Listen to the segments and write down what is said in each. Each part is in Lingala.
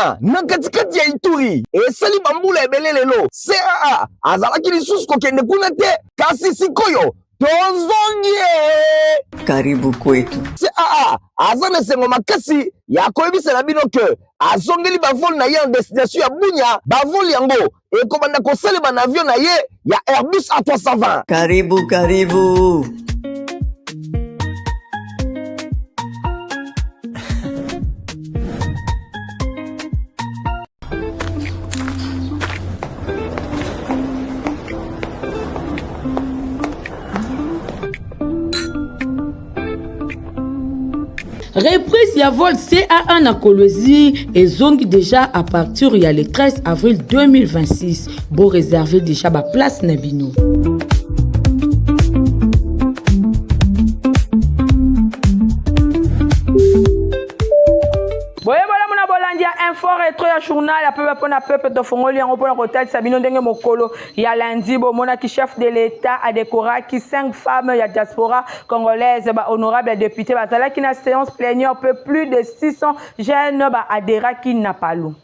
Bunya na katikati ya Ituri esali bambula ebele lelo CAA azalaki lisusu kokende kuna te kasi sikoyo tozongi karibu kwetu. CAA aza na esengo makasi ya koyebisela bino ke azongeli bavoli na ye en destination ya Bunya. Bavoli yango ekobanda kosalema na avion na ye ya Airbus A320. Karibu. Reprise ya vol CA1 na Kolwezi et zongi déjà à partir il y a le 13 avril 2026. Bon réserver déjà ba place na bino. Info rétro ya journal ya peuple de Fongoli yango pona kotal sabino ndenge mokolo ya lundi bomona ki chef de l'état a décoré ki 5 femmes ya diaspora congolaise ba honorable député bazala ki na séance plénière peu plus de 600 jeunes ba adhérents qui n'a pas l'eau.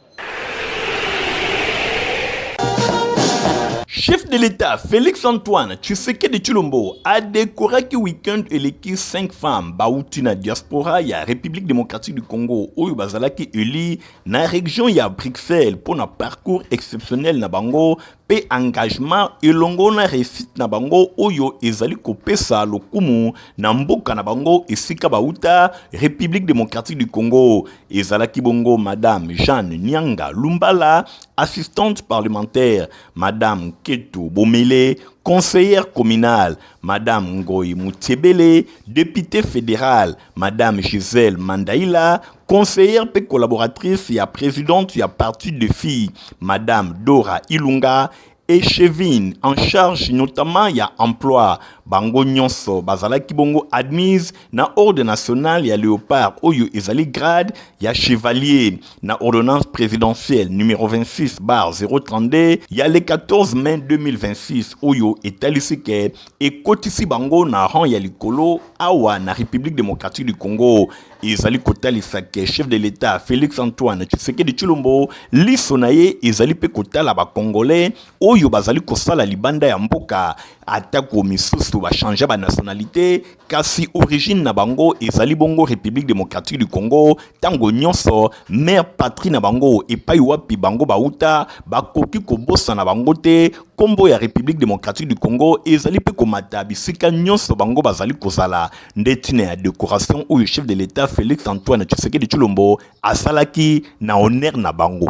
Chef de l'État Félix-Antoine Tshisekedi Tshilombo a décoré ki week-end eleki 5 femmes bauti na diaspora ya République démocratique du Congo oyo bazalaki eli na région ya Bruxelles pour un parcours exceptionnel na bango pe engagement elongo na réussite na bango oyo ezali kopesa lokumu na mboka na bango esika bauta République démocratique du Congo. Ezalaki bongo Madame Jeanne Nyanga Lumbala, assistante parlementaire, Madame Keto Bomele, conseillère communale, Madame Ngoy Moutiebele, députée fédérale, Madame Gisèle Mandaïla, conseillère et collaboratrice et présidente du parti de filles, Madame Dora Ilunga, et Chevine en charge notamment ya emploi bango nyonso bazalaki bongo admise na ordre national ya léopard oyo ezali grade ya chevalier na ordonnance présidentielle numéro 26/032 ya le 14 mai 2026 oyo etalisike et kotisi bango na rang ya likolo awa na République démocratique du Congo. Ezali kotalisa ke chef de l'état Félix-Antoine Tshisekedi Tshilombo liso na ye ezali pe kotala ba congolais oyo bazali kosala libanda ya mboka atako misusu ba changer ba nationalité kasi origine na bango ezali bongo République démocratique du Congo tango nyonso mère patrie na bango epai wapi bango bauta bakoki kobosa na bango te kombo ya République démocratique du Congo ezali pe komata bisika nyonso bango bazali kozala ndetine ya décoration oyo chef de l'état Félix-Antoine Tshisekedi Tshilombo asalaki na honneur na bango.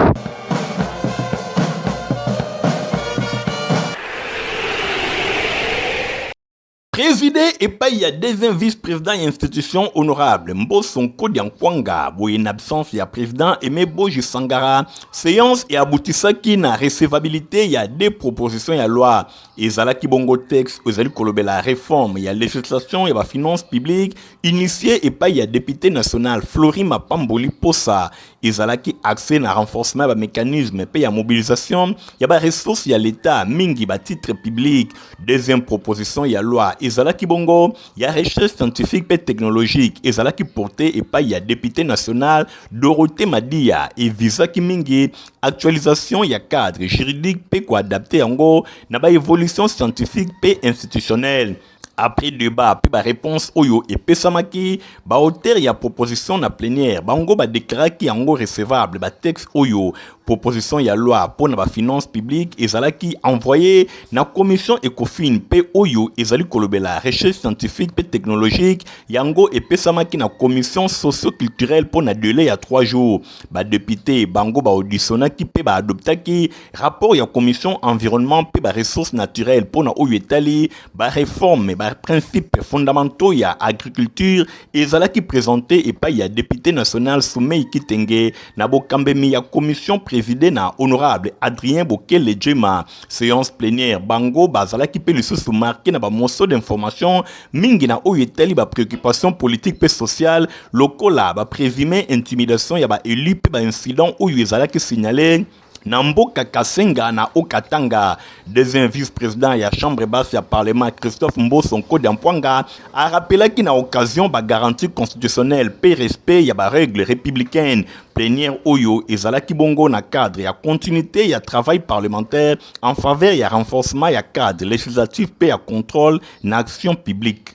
Présidé et pas il y a deuxième vice-président et institution honorable Mbosonko Diankwanga, en absence il y a président Aimé Boji Sangara, séance et aboutisaki na recevabilité il y a des propositions il y a loi et zalaki bongo texte ozali kolobe la réforme il y a législation il y a finance publique initié et pas il y a député national Flori Mapamboli Posa et zalaki accès na renforcement ba mécanisme pe ya mobilisation il y a ba ressources il y a l'état mingi ba titre public. Deuxième proposition il y a loi ezalaki bongo ya recherche scientifique et technologique ezalaki porté et pas ya député national Dorothée Madia et visa ki mingi actualisation ya cadre juridique pe ko adapter yango na ba évolution scientifique et institutionnelle. Après débat, puis ba réponse oyo et pesamaki, ba auteur ya proposition na plénière, bango ba déclarer ki yango recevable, ba texte oyo proposition ya loi pour na ba finance publique ezalaki envoyé na commission Ecofin pe oyo ezali kolobela recherche scientifique et technologique yango et pesamaki na commission socio-culturelle pour na délai ya 3 jours. Ba député bango ba auditionnaki pe ba adoptaki rapport ya commission environnement pe ba ressources naturelles pour na oyo etali ba réforme ba principes fondamentaux ya agriculture ezalaki présenté et pa ya député national Soumei Kitenge na bokambemi ya commission présidé na honorable Adrien Bokele Djema. Séance plénière bango bazalaki pe lisusu marqué na ba morceau d'information mingi na oyo etali ba préoccupation politique pe sociale lokola ba présumé intimidation ya ba élu pe ba incident oyo ezalaki signalé Namboka Kasenga na Okatanga. Deuxième vice-président ya chambre basse ya parlement Christophe Mbosonko d'Ampoanga a rappelé qu'il na occasion ba garantie constitutionnelle pe respect ya ba règles républicaines plénière oyo ezalaki bongo na cadre ya continuité ya travail parlementaire en faveur ya renforcement ya cadre législatif pe ya contrôle na action publique.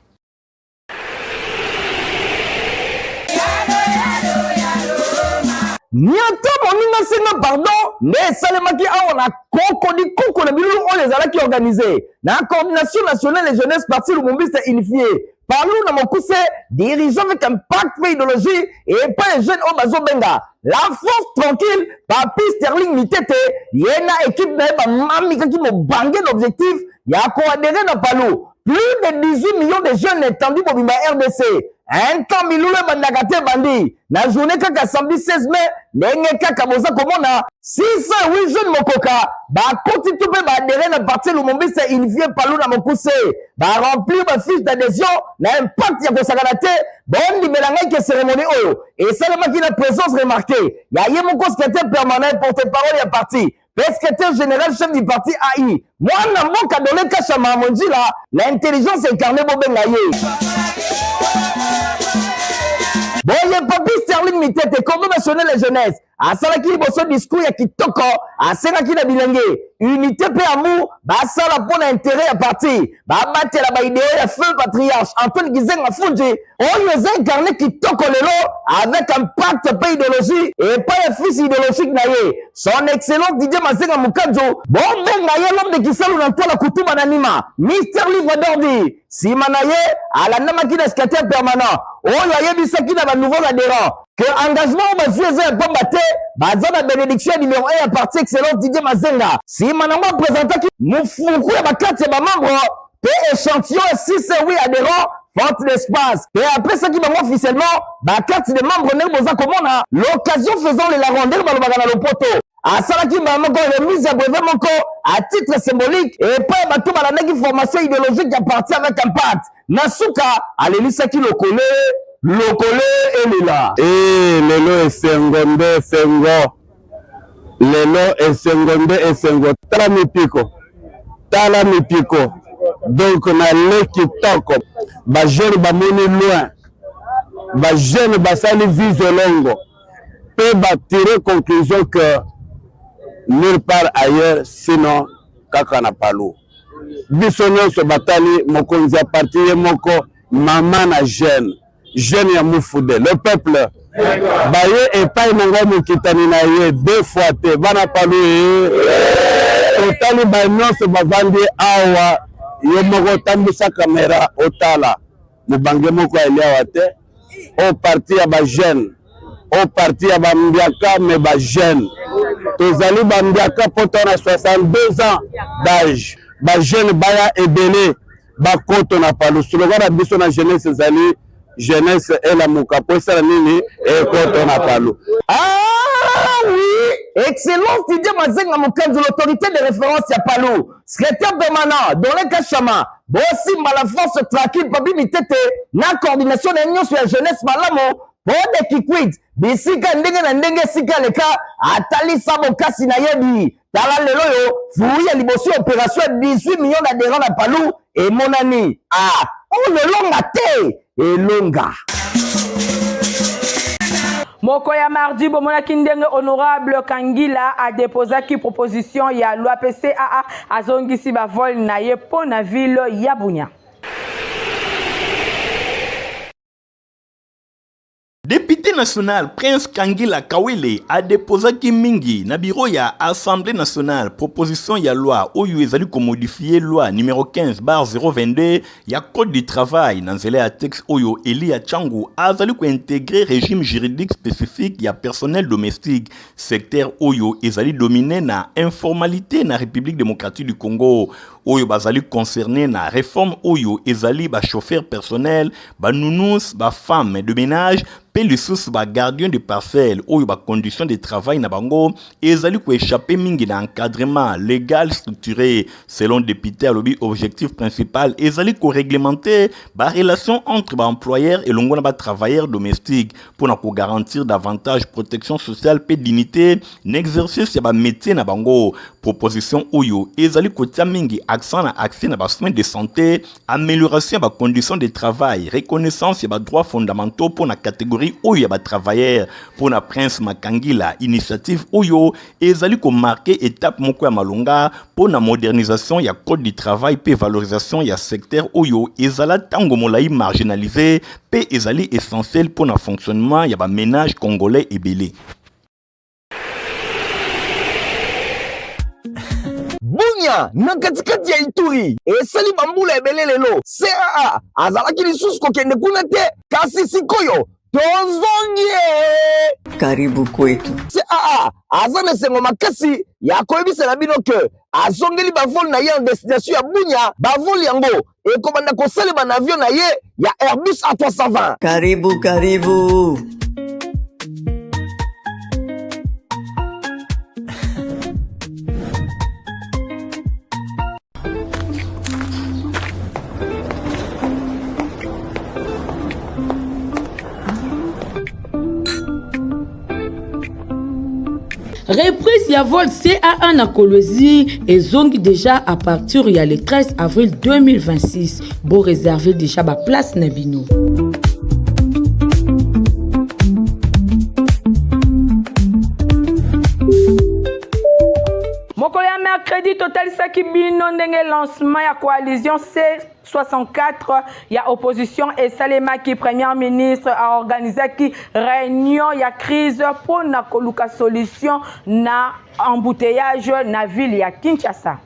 Nyata moninga senga pardon mais salemaki awa na koko na bilulu on les alaki organisé na coordination nationale des jeunesses parti Lumumbisa unifié parlou na mokuse dirigeant avec un pacte idéologie et pas les jeunes au bazo benga la force tranquille papi Sterling Mitete yena équipe na ba mami kaki mo bangé l'objectif ya ko adhérer na palou plus de 18 millions de jeunes étendus pour bimba RDC. Un temps milule bandakate bandi. Na journée kaka samedi 16 mai, ndenge kaka boza komona 608 jeunes mokoka. Ba koti tout pe ba adhérer na parti Lumumbisa unifié palou na mokuse. Ba remplir ba fiche d'adhésion na impact ya kosakana te. Bon limelanga ke cérémonie oyo. Et seulement qui la présence remarquée. Ya ye moko secrétaire permanent porte-parole ya parti. Secrétaire général chef du parti AI. Moi, na mboka donné kachama monjila, l'intelligence incarnée bobengaye. Boye papi Sterling Mitete, Congo national et jeunesse. Asalaki liboso discours ya kitoko, asengaki na bilenge. Unité pe amour, basala pona intérêt ya parti. Babatela ba idéo ya feu patriarche Antoine Gizenga Funji. On les incarné kitoko lelo avec un pacte pe idéologie et pas un fils idéologique naye. Son excellence Didier Mazenga Mukajo, bon bengaye l'homme de Kisalu na tola kutuma nanima. Mister Livre d'ordi. Simanaye, à la namakina secrétaire permanent. Oh yebisaki na ba nouveaux adhérents. Que engagement au bazueze ya bombate, bazana bénédiction numéro 1 à parti excellence Didier Mazenga. Si manama présentant qui moufoukou ya bakati ya ba membre, pe échantillon 608 adhérents, forte l'espace. Et après ça qui va officiellement, bakati de membres ne boza komona, l'occasion faisant les larondelles balobaka na lopoto. Asalaki moko remise à brevet moko à titre symbolique et pas batou balanaki formation idéologique à parti avec impact. Nasuka alelisaki lokole elela. Lelo esengonde sengo. Lelo esengonde esengo. Tala mipiko. Donc na leki toko. Ba jeune ba moni loin. Ba jeune ba sali vise longo. Peut ba tirer conclusion que nulle part ailleurs sinon kaka na palu. Biso nyonso batali mokonzi ya parti ye moko mama na jeune ya mufude le peuple baye epai nanga mokitani na ye deux fois te bana palu totali ba nyonso bavandi awa ye moko tambisa kamera otala mubange moko aliawa te au parti ya ba jeune au parti ya ba mbiaka me ba jeune tozali ba mbiaka poto na 62 ans d'âge ba jeune baya ebele ba koto na palu slogan na biso na jeunesse ezali jeunesse ela mukapo esala nini e koto na palu. Ah oui, excellence Didier Mazenga Mukanzu, l'autorité de référence ya palu, secrétaire permanent dans le Kachama, bossi la force tranquille papi mitete na coordination de nyonso ya jeunesse malamo Pode kikwit bisika ndenge na ndenge sika leka atali sabo kasi na yebi tala lelo yo fuya libosi opération 18 millions d'adhérents na palu et monani on le longa te et longa. Moko ya mardi bomona kindenge honorable Kangila a déposé qui proposition ya loi PCAA azongisi ba vol na ye po na ville ya Bunia. Député national Prince Kangila Kawele a déposé Kimingi na bureau ya Assemblée nationale proposition ya loi oyo ezali ko modifier loi numéro 15/022 ya code du travail na nzela ya texte oyo Elia Changu azali ko intégrer régime juridique spécifique ya personnel domestique secteur oyo ezali dominé na informalité na République démocratique du Congo oyo bazali concerné na réforme oyo ezali ba chauffeur personnel ba nounous ba femme de ménage pe lisusu ba gardien de parcelle oyo ba conditions de travail na bango ezali ko échapper mingi na encadrement légal structuré selon député alobi objectif principal ezali ko réglementer ba relation entre ba employeur et longo na ba travailleur domestique pour na ko garantir davantage protection sociale pe dignité n'exercice ya ba métier na bango. Proposition oyo ezali ko tia mingi accent na accès na ba soins de santé, amélioration ya ba conditions de travail, reconnaissance ya ba droits fondamentaux pour na catégorie oyo ya ba travailleur. Pour na Prince Makangila initiative oyo ezali ko marquer étape moko ya malonga pour na modernisation ya code du travail pe valorisation ya secteur oyo ezala tango molai marginalisé pe ezali essentiel pour na fonctionnement ya ba ménage congolais ebele. Bunya na katikati ya Ituri esali bambula ebele lelo CAA azalaki lisusu kokende kuna te kasi sikoyo tozongi Karibu kwetu. CAA aza na sengo makasi ya koyebisela bino ke azongeli bavol na ye en destination ya Bunya bavol yango ekobanda kosalema na avion na ye ya Airbus A320. Karibu, karibu. Reprise ya vol CA1 na Kolwezi ezongi déjà à partir ya le 13 avril 2026. Bon réserver déjà ba place na bino. Mokolo ya mercredi totalisaki bino ndenge lancement ya coalition C64 ya opposition et Salema qui premier ministre a organisé qui réunion ya crise pour na koluka solution na embouteillage na ville ya Kinshasa.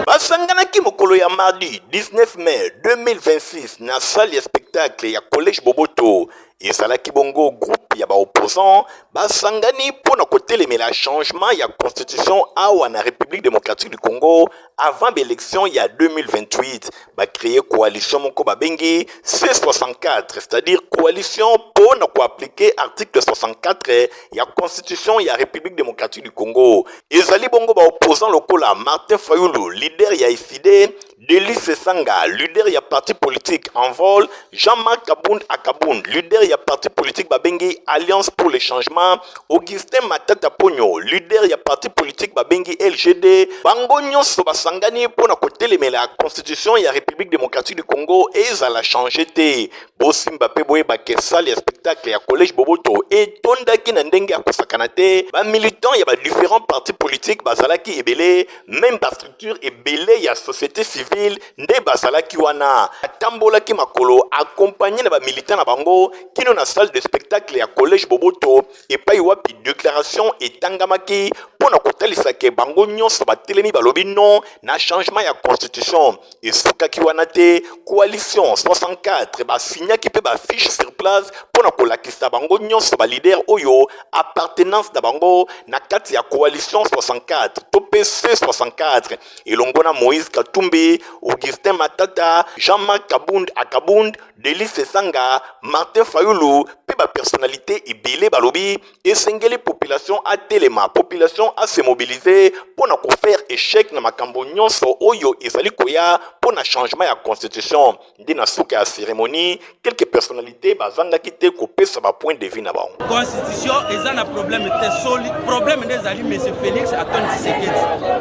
Basanganaki mokolo ya mardi 19 mai 2026 na salle ya spectacle ya collège Boboto ezalaki bongo groupe ya ba opposants basangani pona kotelemela changement ya constitution awa na République démocratique du Congo avant l'élection ya 2028 ba créer coalition moko babengi C64 c'est-à-dire coalition pona ko appliquer article 64 ya constitution ya République démocratique du Congo ezali bongo ba opposants lokola Martin Fayulu leader ya ICD, Delis Sanga, leader ya parti politique en vol, Jean-Marc Akabound, leader ya parti politique Babengi Alliance pour le changement, Augustin Matata Pogno, leader ya parti politique Babengi LGD, bango nyonso basangani pona kotelemela la constitution ya République démocratique du Congo ezala changer te. Bosimba pe boye bakesali ya spectacle ya collège Boboto et tondaki na ndenge ya kosakana te, ba militants ya ba différents partis politiques bazalaki ebele, même ba structure ebele ya société civile nde bazalaki wana atambolaki makolo accompagné na ba militants na bango kino na salle de spectacle ya collège Boboto et pa wapi déclaration etangamaki pona kotalisa ke bango nyonso batelemi balobi non na changement ya constitution et sukaki wana te coalition 64 ba signaki pe ba fiche sur place pona kolakisa bango nyonso ba leader oyo appartenance na bango na kati ya coalition 64 to PC 64 elongona Moïse Katumbi, Augustin Matata, Jean-Marc Akabound, Delis Sanga, Martin Fayulu, pe ba personnalité ebele balobi et sengeli population a telema, population a se mobiliser pour na ko faire échec na makambo nyonso oyo ezali koya pour na changement ya constitution. Ndi na suka ya cérémonie, quelques personnalités bazanga kite ko pesa ba point de vue na ba. Constitution ezana problème te solide, problème des ali monsieur Félix Antoine Tshisekedi.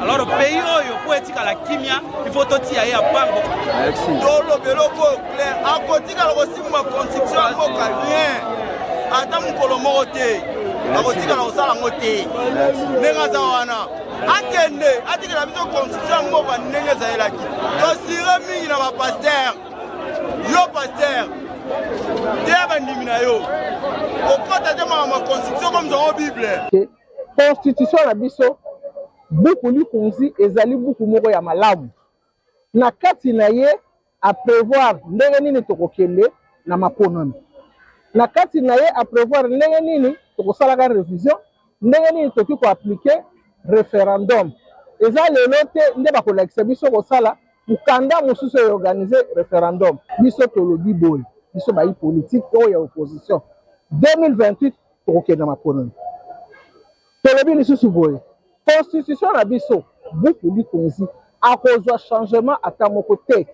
Alors pays oyo pour etika la kimia, il faut toti ya pango. Merci. Dolo beloko clair, a kotika lo simba constitution ko rien. Ata mukolo mote. Akotika na osala ngote. Nenga za wana. Akende, atika na biso constitution ngo ba ndenge za elaki. To sire mingi na ba pasteur. Yo pasteur. Deba ndimina yo. Okota tema ma constitution comme dans Bible. Constitution na biso buku likunzi ezali buku moko ya malamu. Na kati na ye a prévoir ndenge nini tokokende na maponami. Na kati na ye a prévoir ndenge nini tokosalaka révision, ndenge nini toki ko appliquer référendum. Eza lelo te nde bakolakisa biso kosala mukanda mosusu organiser référendum. Biso tolobi boye. biso bayi politique oyo ya opposition 2028 tokokende maponami tolobi lisusu boye constitution na biso buku likonzi akozwa changement ata moko te.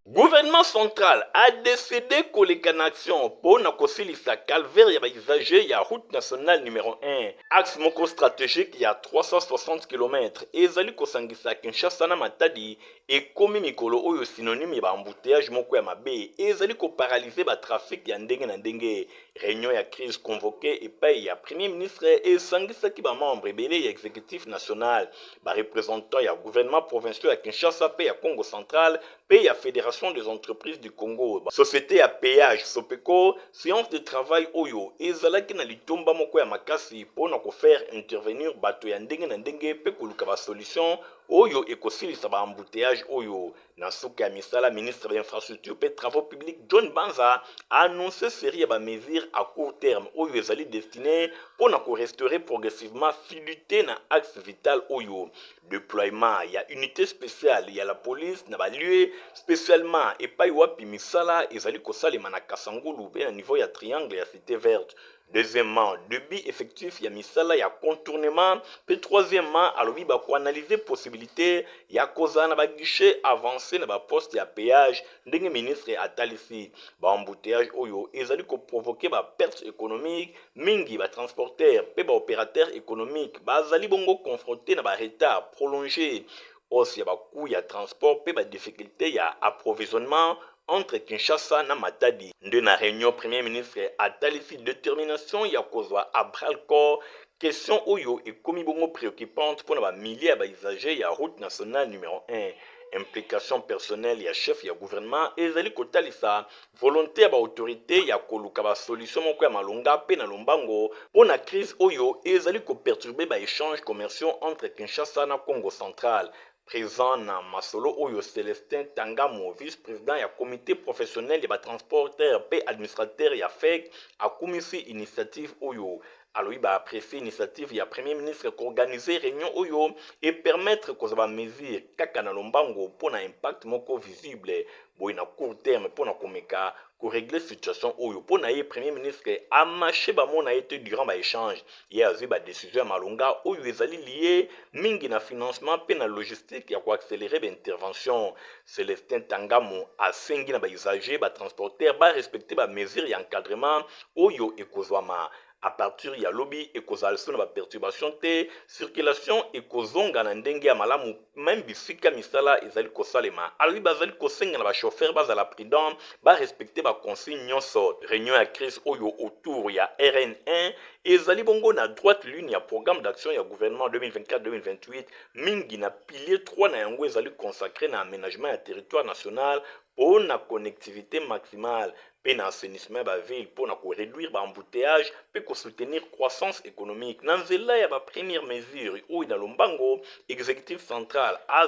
Gouvernement central a décidé koleka na action pour na kosilisa calvaire ya baisager ya route nationale numéro 1 axe moko stratégique ya 360 km ezali kosangisa Kinshasa na Matadi ekomi mikolo oyo synonyme ya embouteillage moko ya mabe ezali koparalyser ba trafic ya ndenge na ndenge. Réunion ya crise convoquée epai ya premier ministre esangisaki ba membre ebele ya exécutif national, ba représentant ya gouvernement provincial ya Kinshasa pe ya Congo central pe ya fédération des entreprises du Congo, société à péage Sopeco, séance de travail oyo ezalaki na litomba moko ya makasi pona ko faire intervenir bato ya ndenge na ndenge pe koluka ba solution oyo ekosilisa ba embouteillage oyo. Na suka ya misala, ministre de l'infrastructure pe travaux publics John Banza a annoncé série ya ba mesures à court terme oyo ezali destiné pona ko restaurer progressivement fluidité na axe vital oyo. Déploiement ya unité spéciale ya la police na ba lieu spécialement epai wapi misala ezali kosalema na Kasangulu pe na niveau ya triangle ya cité verte. Deuxièmement, débit effectif ya misala ya contournement. Puis troisièmement, alobi ba ko analyser possibilité ya koza na ba guichet avancé na ba poste ya péage ndenge ministre atalisi. Ba embouteillage oyo ezali ko provoquer ba perte économique mingi ba transporteur pe ba opérateur économique bazali bongo confronté na ba retard prolongé. Aussi ya ba coût ya transport pe ba difficulté ya approvisionnement entre Kinshasa na Matadi. Nde na réunion premier ministre atalisi détermination ya kozwa à bras le corps question oyo ekomi bongo préoccupante pour na ba milliers ya baisager ya route nationale numéro 1. Implication personnelle ya chef ya gouvernement ezali kotalisa volonté ya ba autorité ya koluka ba solution moko ya malonga pe na lombango pour na crise oyo ezali ko perturber ba échanges commerciaux entre Kinshasa na Congo central. Présent na Masolo oyo Célestin Tangamo, vice-président ya comité professionnel ya ba transporteur pe administrateur ya FEC a commissi initiative oyo. Alors, il a apprécié l'initiative du Premier ministre d'organiser réunion oyo et permettre que ça va mesure kaka na lombango pour un impact moko visible boy na court terme pour na komeka ko régler situation oyo pour na Premier ministre a marché ba mona été durant ba échange il y a eu ba décision malonga oyo ezali lié mingi na financement pe na logistique ya ko accélérer ba intervention. Célestin Tangamo a sengi na ba usager ba transporteur ba respecter ba mesure ya encadrement oyo ekozwama. À partir ya lobby et causation na perturbation te circulation et kozonga na ndenge ya malamu même bisika misala ezali kosalema alors bazali kosenga na ba chauffeur bazala prudent ba respecter ba consigne nyonso. Réunion ya crise oyo autour ya RN1 ezali bongo na droite ligne ya programme d'action ya gouvernement 2024-2028 mingi na pilier 3 na yango ezali consacré na aménagement ya territoire national pour la connectivité maximale, pour l'assainissement de la ville, pour réduire l'embouteillage, pour soutenir la croissance économique. Dans la première mesure, où dans l'Ombango, l'exécutif central a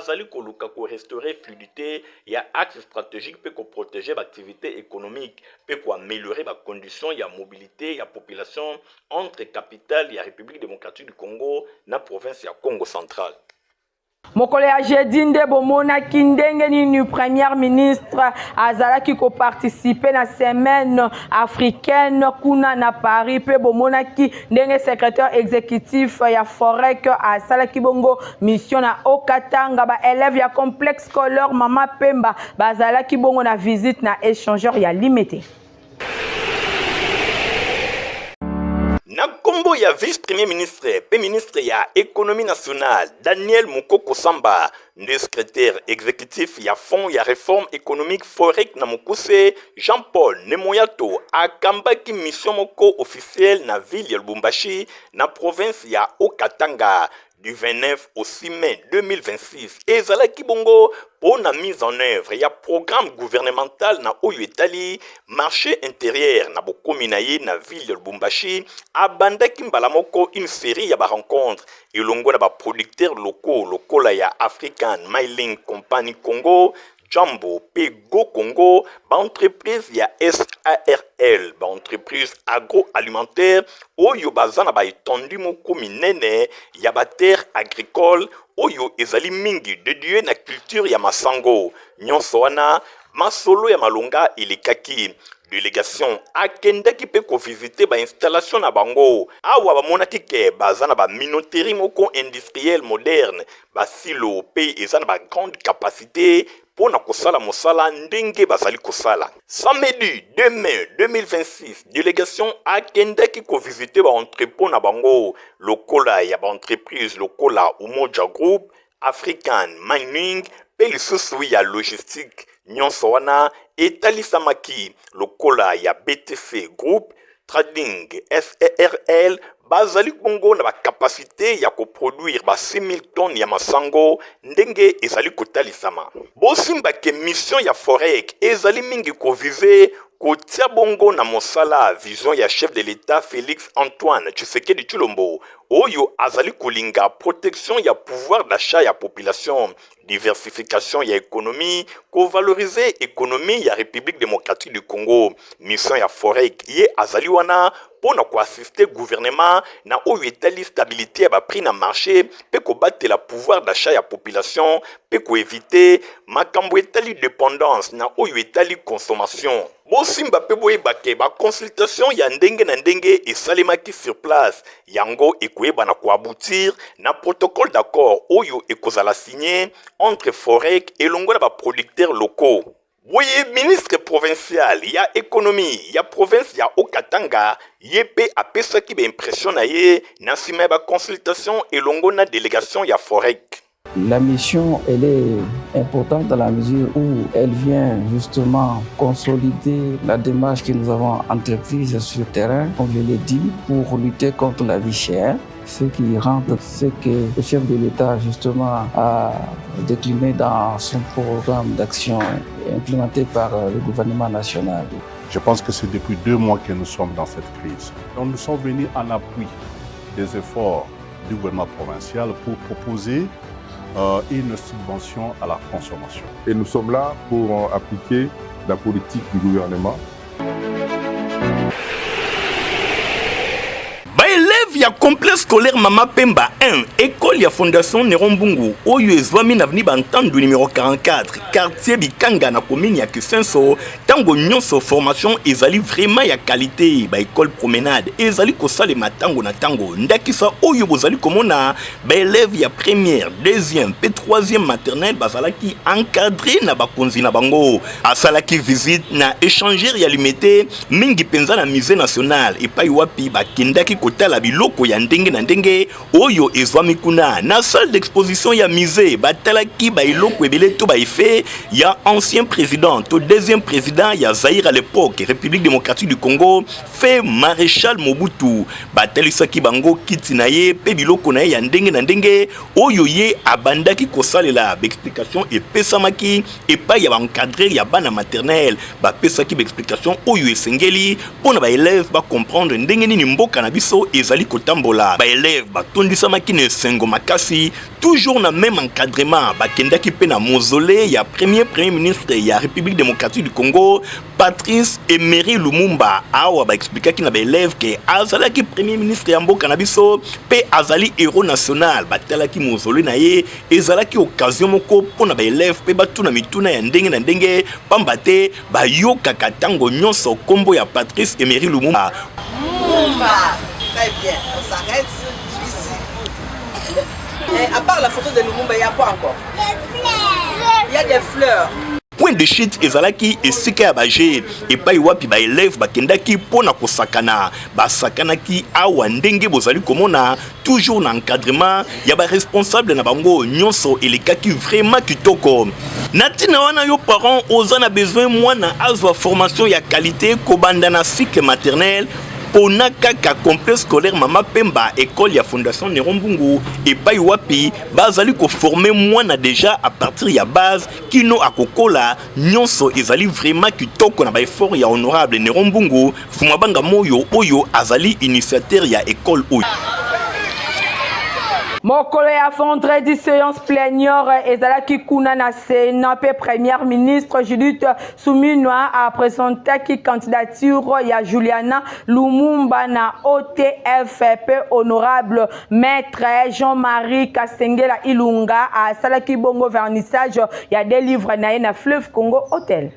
restaurer la fluidité, il y a un axe stratégique pour protéger l'activité économique, pour améliorer les conditions de mobilité de la population entre la capitale et la République démocratique du Congo et la province de Congo central. Mokole ya jeudi nde bomonaki ndenge nini premier ministre azalaki ko participer na semaine africaine kuna na Paris pe bomonaki ndenge secrétaire exécutif ya Forec asalaki bongo mission na Okatanga ba élève ya complexe scolaire Mama Pemba bazalaki bongo na visite na échangeur ya Limete. Na kombo ya vice-premier ministre pe ministre ya économie nationale Daniel Mukoko Samba, le secrétaire exécutif ya fond ya réforme économique Forec na Mukuse Jean-Paul Nemoyato akambaki mission moko officielle na ville ya Lubumbashi na province ya Okatanga du 29 au 6 mai 2026 ezalaki bongo pour la mise en œuvre ya programme gouvernemental na oyo etali marché intérieur na bokominaye na ville de Lubumbashi abandaki mbala moko une série ya ba rencontre elongo na ba producteurs locaux lokola ya African Mining Company Congo, Jambo pe Go Congo, ba entreprise ya SARL, ba entreprise agroalimentaire oyo bazana ba étendu moko minene ya ba terre agricole oyo ezali mingi dédié na culture ya masango. Nyonso wana masolo ya malonga elekaki. Délégation akendaki pe ko visiter ba installation na bango awa ba monaki ke bazana ba minoterie moko industriel moderne ba silo pe ezana ba grande capacité pour na kosala mosala ndenge bazali kosala. Samedi 2 mai 2026, délégation akendaki ko visiter ba entrepôt na bango lokola ya ba entreprise lokola Umoja Group, African Mining pe lisusu ya logistique. Nyonso wana etalisamaki lokola ya BTC Group, Trading SARL, bazali bongo na ba capacité ya ko produire ba 6000 tonnes ya masango ndenge ezali kotalisama. Bosimba ke mission ya Forec ezali mingi ko viser kotia bongo na mosala vision ya chef de l'État Félix Antoine Tshisekedi Tshilombo oyo azali kolinga protection ya pouvoir d'achat ya population, diversification ya économie, ko valoriser économie ya République démocratique du Congo. Mission ya Forec ye azali wana pona ko assister gouvernement na oyo etali stabilité ya ba prix na marché pe ko battre la pouvoir d'achat ya population pe ko éviter makambo etali dépendance na oyo etali consommation. Bosimba pe boyebake ba consultation ya ndenge na ndenge esalemaki sur place yango ekoyeba na ko aboutir na protocole d'accord oyo ekozala signé entre Forec et l'ongona ba producteurs locaux. Boye ministre provincial ya économie ya province ya Okatanga yepe apesaki ba impression na ye na sima ba consultation et l'ongona délégation ya Forec. La mission, elle est importante dans la mesure où elle vient justement consolider la démarche que nous avons entreprise sur le terrain, comme je l'ai dit, pour lutter contre la vie chère. Ce qui rentre ce que le chef de l'État justement a décliné dans son programme d'action implémenté par le gouvernement national. Je pense que c'est depuis 2 mois que nous sommes dans cette crise. Donc nous sommes venus en appui des efforts du gouvernement provincial pour proposer une subvention à la consommation. Et nous sommes là pour appliquer la politique du gouvernement. Élève ya complexe scolaire Mama Pemba 1, école ya fondation Nerombungu, oyo ezwami na avenue Bantandu numéro 44, quartier Bikanga na commune ya Kisenso, tango nyonso formation ezali vraiment ya qualité, ba école promenade, ezali kosale matango na tango, ndakisa oyo bozali komona, ba élève ya première, deuxième, pe troisième maternelle bazalaki encadré na bakonzi na bango, asalaki visite na échangeur ya limité, mingi penza na musée national, et pa wapi bakendaki kota la biloko ya ndenge na ndenge oyo ezwami kuna na salle d'exposition ya musée batalaki ba iloko ebele to ba effet ya ancien président to deuxième président ya Zaïre à l'époque République démocratique du Congo fait maréchal Mobutu batalisaki bango kiti na ye pe biloko na ye ya ndenge na ndenge oyo ye abandaki kosalela explication epesamaki epai ya encadrer ya bana maternelle bapesaki explication oyo esengeli pona ba élève ba comprendre ndenge nini mboka na biso ezali kotambola ba élève batondisamaki na esengo makasi toujours na même encadrement bakendaki pe na mausolée ya premier ministre ya République démocratique du Congo Patrice Emery Lumumba awa ba expliquaki na ba élève ke azalaki premier ministre ya mboka na biso pe azali héros national batalaki mausolée na ye ezalaki occasion moko pona ba élève pe batuna mituna ya ndenge na ndenge pamba te bayokaka tango nyonso kombo ya Patrice Emery Lumumba. Très bien, on s'arrête ici. Et à part la photo de Lumumba, il y a quoi encore? Des fleurs. Il y a des fleurs. Point de chute ezalaki esika ya baje epai wapi ba élève bakendaki pona kosakana basakanaki awa ndenge bozali komona toujours na encadrement ya ba responsable na bango nyonso elekaki vraiment kitoko natina wana yo parents ozana besoin mwana azwa formation ya qualité kobanda na cycle maternel pona kaka complexe scolaire Mama Pemba école ya fondation Nerombungu epai wapi bazali ko former mwana déjà à partir ya base kino akokola nyonso ezali vraiment kitoko na ba effort ya honorable Nerombungu Fumabanga moyo oyo azali initiateur ya école oyo. mokolo ya vendredi séance plénière ezalaki kuna na Sénat pe première ministre Judith Suminwa a présenté ki candidature ya Juliana Lumumba na OTFP honorable maître Jean-Marie Kasengela Ilunga a salaki bongo vernissage ya des livres na ye na Fleuve Congo Hotel.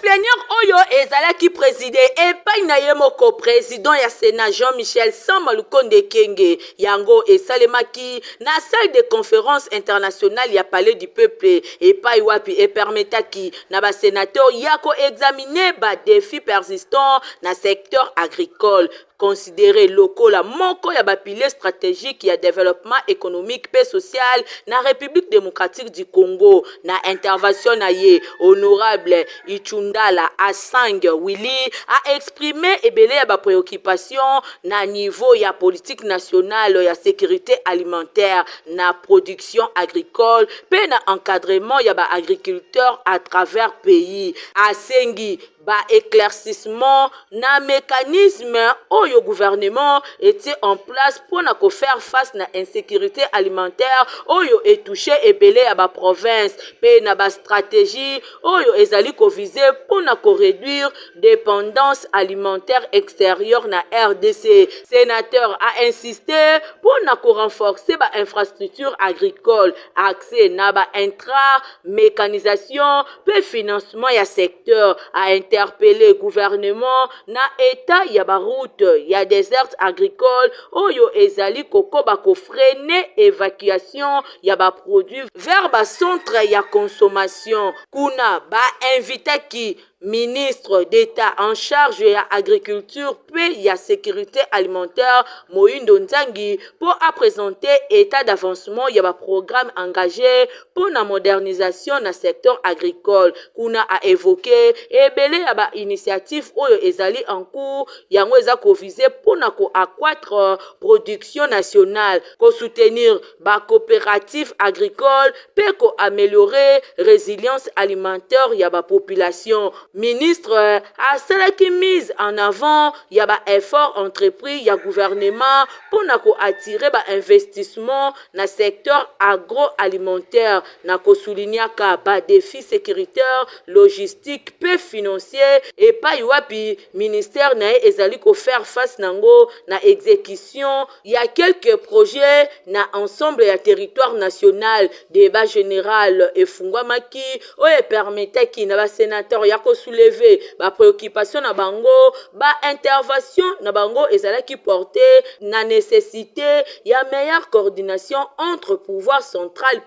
Plénière oyo ezalaki présidé epai na ye moko président ya Sénat Jean-Michel Samba Lukonde Kenge yango esalemaki na salle de conférence internationale ya Palais du Peuple epai wapi e permetaki na ba sénateur yako examiner ba défis persistants na secteur agricole considéré local la moko ya ba pilier stratégique ya développement économique et social na République démocratique du Congo na intervention na ye honorable Ichundala Asang Willy a exprimé ebele ya ba préoccupation na niveau ya politique nationale ya sécurité alimentaire na production agricole pe na encadrement ya ba agriculteurs à travers pays asengi ba éclaircissement na mécanisme oyo gouvernement était en place pour na ko faire face na insécurité alimentaire oyo est touché ebele à ba province pe na ba stratégie oyo ezali ko viser pour na ko réduire dépendance alimentaire extérieure na RDC. Sénateur a insisté pour na ko renforcer ba infrastructure agricole accès na ba intra mécanisation pe financement ya secteur a interpellé gouvernement na état ya ba route ya désert agricole oyo ezali koko ba ko freiner évacuation ya ba produits vers ba centre ya consommation kuna ba invité ki ministre d'État en charge de l'agriculture et de la sécurité alimentaire Moïndo Nzangi pour présenter état d'avancement il y a un programme engagé pour la modernisation dans le secteur agricole kuna a évoqué et belé y a ba initiative oyo ezali en cours yango eza ko viser pour na ko accroître production nationale ko soutenir ba coopérative agricole pe ko améliorer résilience alimentaire il y a ba population. Ministre a salaki mise en avant il y a ba effort entrepris il y a gouvernement pour na ko attirer ba investissement na secteur agroalimentaire na ko souligner ka ba défi sécuritaire logistique peu financier et pas wapi ministère na ezali ko faire face nango na exécution il y a quelques projets na ensemble ya territoire national débat général et fungwamaki oye permettait ki na ba sénateur ya ko soulever ba préoccupation na bango ba intervention na bango ezalaki porter na nécessité ya meilleure coordination entre pouvoir central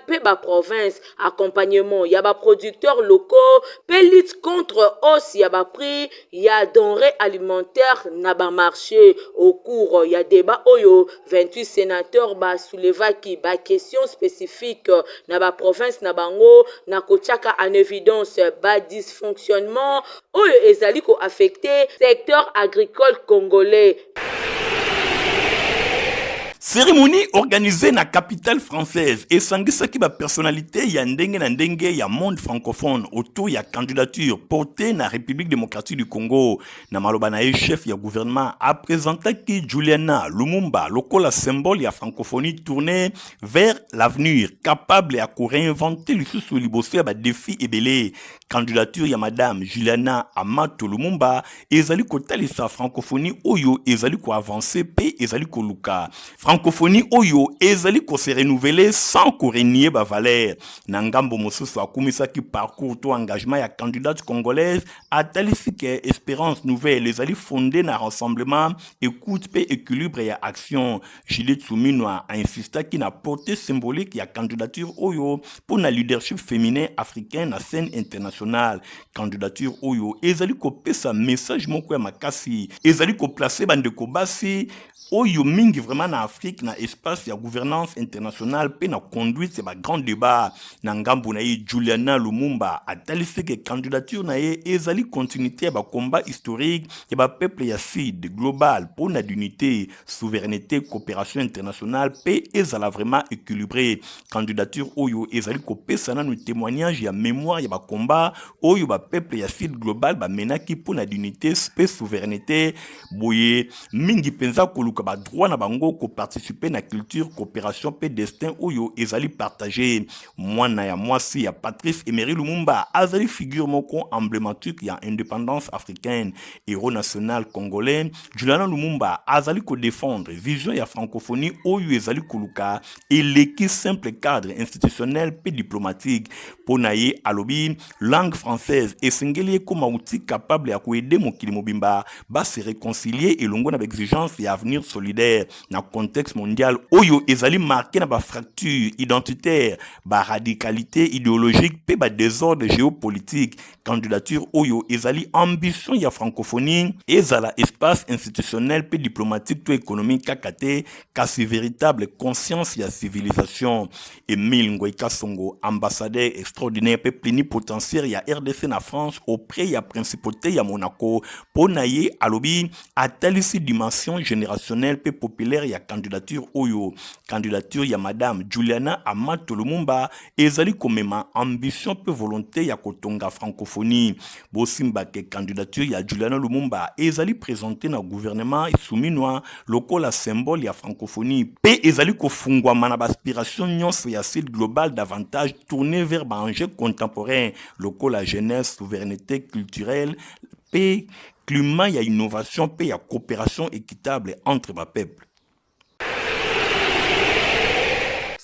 pe ba province accompagnement ya ba producteurs locaux pe lutte contre hausse ya ba prix ya denrées alimentaires na ba marché au cours ya débat oyo 28 sénateurs ba soulevaki ba question spécifique na ba province na bango na kochaka en évidence ba dysfonctionnement oyo ezali ko affecté secteur agricole congolais. Cérémonie organisée na capitale française et sangisaki ba personnalité ya ndenge na ndenge ya monde francophone autour ya candidature portée na République démocratique du Congo na maloba na chef ya gouvernement a présenté ki Juliana Lumumba lokola symbole ya francophonie tournée vers l'avenir capable ya ko réinventer le sous liboso ya ba défi ebele candidature ya madame Juliana Amato Lumumba ezali ko talisa francophonie oyo ezali ko avancer pe ezali ko luka francophonie oyo ezali ko se renouveler sans ko renier ba valeur na ngambo mosusu akumisa ki parcours to engagement ya candidate congolaise atalifike espérance nouvelle ezali fondé na rassemblement écoute pe équilibre ya action Judith Suminwa a insisté ki na portée symbolique ya candidature oyo pour na leadership féminin africain na scène internationale candidature oyo ezali ko pesa message moko ya makasi ezali ko placer bande ko basi oyo mingi vraiment na Afrique politique na espace ya gouvernance internationale pe na conduite ba grand débat na ngambu na ye Juliana Lumumba atalisi que candidature na ye ezali continuité ba combat historique ya ba peuple ya Sud global pour na d'unité, souveraineté, coopération internationale pe ezala vraiment équilibré. Candidature oyo ezali ko pesa na no témoignage ya mémoire ya ba combat oyo ba peuple ya Sud global ba menaki pour na d'unité pe souveraineté boye mingi penza koluka ba droit na bango ko participer na culture coopération pe destin oyo ezali partagé. Mwana ya mwasi ya Patrice Emery Lumumba azali figure moko emblématique ya indépendance africaine, héros national congolais. Juliana Lumumba azali ko défendre vision ya francophonie oyo ezali koluka et l'équipe simple cadre institutionnel pe diplomatique pour naye alobi langue française et singeli comme outil capable ya aider mokili mobimba ba se réconcilier et longo na exigence et avenir solidaire na contexte mondial oyo ezali marqué na ba fracture identitaire, ba radicalité idéologique pe ba désordre géopolitique. Candidature oyo ezali ambition ya francophonie ezala espace institutionnel pe diplomatique to économique kakate kasi véritable conscience ya civilisation. Emile Ngoïka Songo, ambassadeur extraordinaire pe plénipotentiaire ya RDC na France auprès ya principauté ya Monaco ponaye alobi atalisi dimension générationnelle pe populaire ya candidature oyo. Candidature ya madame Juliana Amato Lumumba ezali komema ambition pe volonté ya kotonga francophonie. Bosimba ke candidature ya Juliana Lumumba ezali présenté na gouvernement souminwa lokola symbole ya francophonie pe ezali kofungwa mana aspiration nyonso ya Sud global davantage tourné vers enjeux contemporains lokola jeunesse, souveraineté culturelle pe climat ya innovation pe ya coopération équitable entre ma peuple.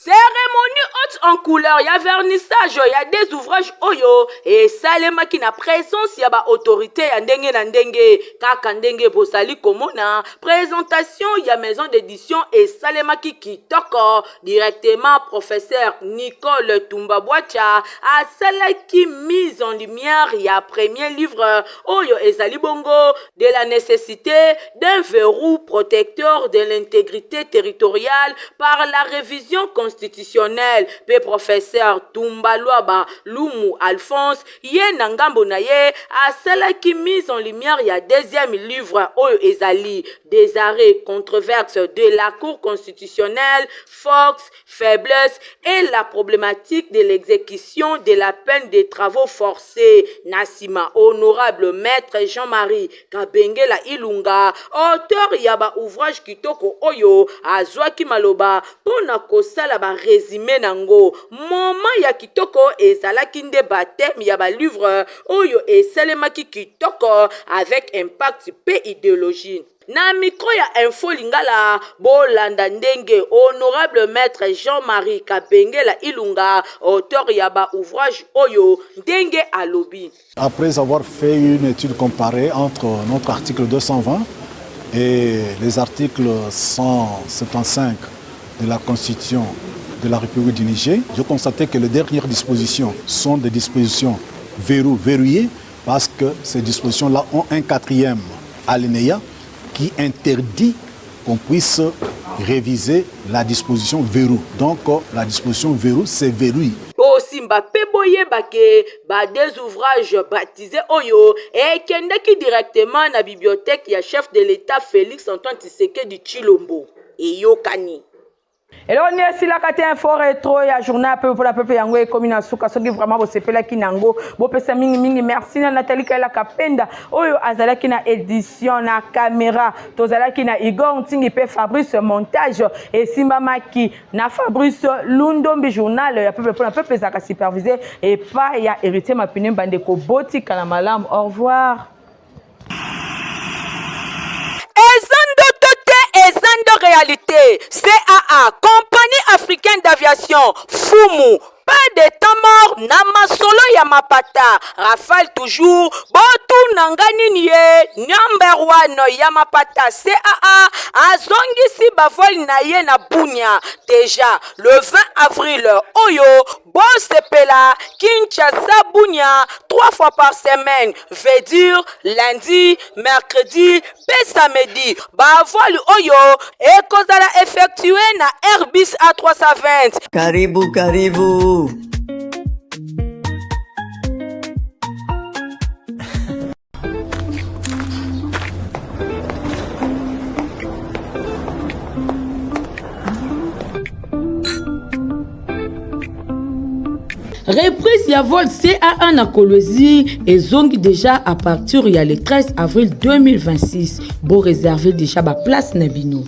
Cérémonie haute en couleur, il y a vernissage, il y a des ouvrages oyo et salema qui na présence il y a ba autorité ya ndenge na ndenge kaka ndenge bosali komona présentation il y a maison d'édition et salema qui kitoko directement professeur Nicole Tumbabwacha a celle qui mise en lumière il y a premier livre oyo ezali bongo de la nécessité d'un verrou protecteur de l'intégrité territoriale par la révision constitutionnelle. Pe professeur Tumbaluaba Lumu Alphonse ye nangambo na ye a celle qui mise en lumière il y a deuxième livre oyo ezali des arrêts controverses de la Cour constitutionnelle, force, faiblesse et la problématique de l'exécution de la peine des travaux forcés. Nassima honorable maître Jean-Marie Kabengela Ilunga auteur yaba ouvrage kitoko oyo azwaki maloba pona kosala ba résumé nango moment ya kitoko ezalaki nde baptême ya ba livre oyo esalemaki kitoko avec impact pe idéologie. Na micro ya info lingala bolanda ndenge honorable maître Jean-Marie Kabengela Ilunga auteur ya ba ouvrage oyo ndenge alobi. Après avoir fait une étude comparée entre notre article 220 et les articles 175 de la Constitution de la République du Niger, je constatais que les dernières dispositions sont des dispositions verrouillées parce que ces dispositions-là ont un quatrième alinéa qui interdit qu'on puisse réviser la disposition verrou. Donc la disposition verrou, c'est verrouille. Osimba peboye bake ba des ouvrages baptisés oyo et kendaki directement na bibliothèque ya chef de l'État Félix Antoine Tshisekedi Tshilombo et Yokani. Et là, on est ici, là, quand il y a un fort rétro, il y a un journal pour la peuple yango et comme une souka, ce qui vraiment vous c'est là qui nango, vous pouvez mingi mingi merci na Nathalie Kaila Kapenda, oyo azala qui na édition na caméra, tozala qui na Igor Ntingi pe Fabrice montage et Simba Maki na Fabrice Lundombi journal, il y a peuple pour la peuple ça supervisé et pas il y a hérité ma pine bandeko boti kalamalam. Au revoir. Réalité, CAA, Compagnie africaine d'aviation, Fumu, pas de temps mort, Namasolo Yamapata, Rafale toujours, Botu Nangani Nye, number 1 Yamapata, CAA, Azongisi Bavol Naye na Bunya. Déjà, le 20 avril, Oyo, Bosepela, Kinshasa, Bunia, 3 fois par semaine, veut dire lundi, mercredi, et samedi. Bavoli Oyo, et kozala effectué na Airbus A320. Karibu, karibu. Reprise ya vol CA1 na Kolwezi et zongi déjà à partir il y a le 13 avril 2026. Bon réserver déjà ba place na bino.